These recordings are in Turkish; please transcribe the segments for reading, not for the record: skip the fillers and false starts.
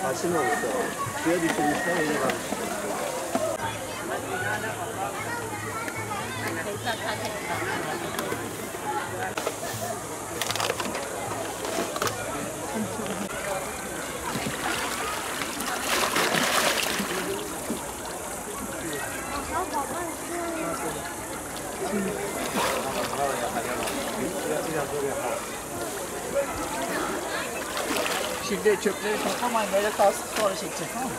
Taşınmamışlar. Suya düşürmüşler, öyle kalmış. Şimdi çöpleri toplamayın, böyle kalsın, sonra çekeceğiz, tamam mı?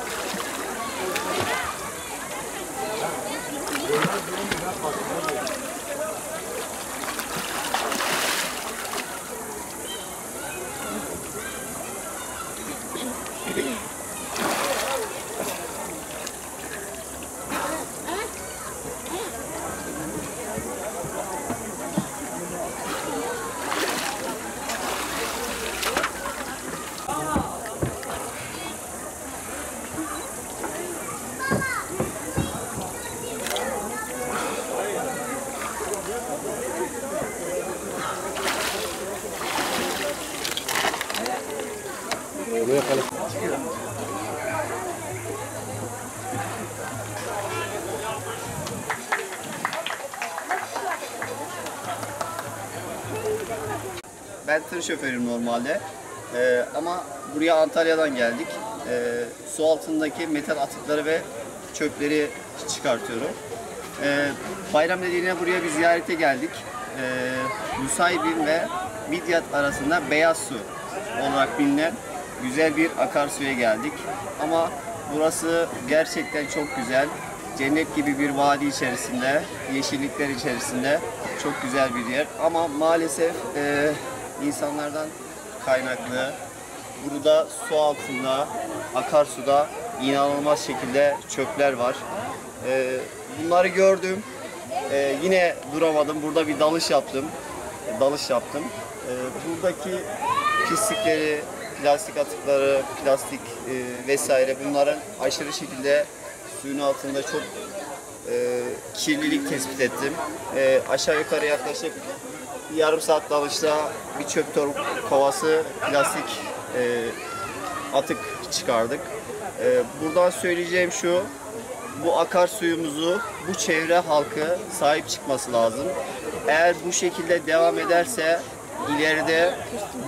Buraya kalıp. Ben tır şoförüyüm normalde. Ama buraya Antalya'dan geldik. Su altındaki metal atıkları ve çöpleri çıkartıyorum. Bayram nedeniyle buraya bir ziyarete geldik. Nusaybin ve Midyat arasında Beyaz Su olarak bilinen güzel bir akarsuya geldik. Ama burası gerçekten çok güzel. Cennet gibi bir vadi içerisinde, yeşillikler içerisinde çok güzel bir yer. Ama maalesef insanlardan kaynaklı burada su altında, akarsuda inanılmaz şekilde çöpler var. Bunları gördüm. Yine duramadım. Burada bir dalış yaptım. Buradaki pislikleri, plastik atıkları, plastik vesaire bunların aşırı şekilde suyun altında çok kirlilik tespit ettim. Aşağı yukarı yaklaşık yarım saat dalışta bir çöp kovası plastik atık çıkardık. Buradan söyleyeceğim şu, bu akarsuyumuzu bu çevre halkı sahip çıkması lazım. Eğer bu şekilde devam ederse ileride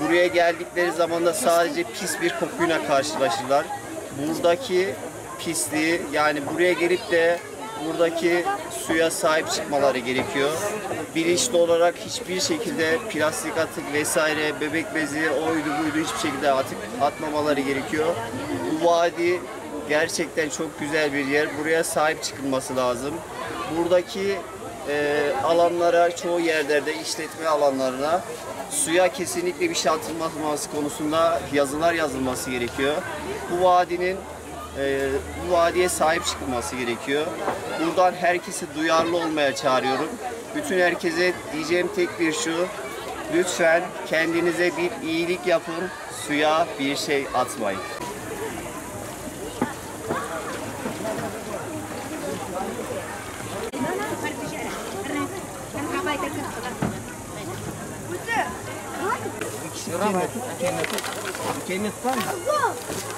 buraya geldikleri zaman da sadece pis bir kokuyla karşılaşırlar. Buradaki pisliği, yani buraya gelip de buradaki suya sahip çıkmaları gerekiyor. Bilinçli olarak hiçbir şekilde plastik atık vesaire, bebek bezi, oydu buydu hiçbir şekilde atık atmamaları gerekiyor. Bu vadi gerçekten çok güzel bir yer. Buraya sahip çıkılması lazım. Buradaki alanlara, çoğu yerlerde işletme alanlarına suya kesinlikle bir şey atılmaması konusunda yazılar yazılması gerekiyor. Bu vadiye sahip çıkılması gerekiyor. Buradan herkesi duyarlı olmaya çağırıyorum. Bütün herkese diyeceğim tek bir şu: lütfen kendinize bir iyilik yapın, suya bir şey atmayın. Kendine tut. Kendine tut.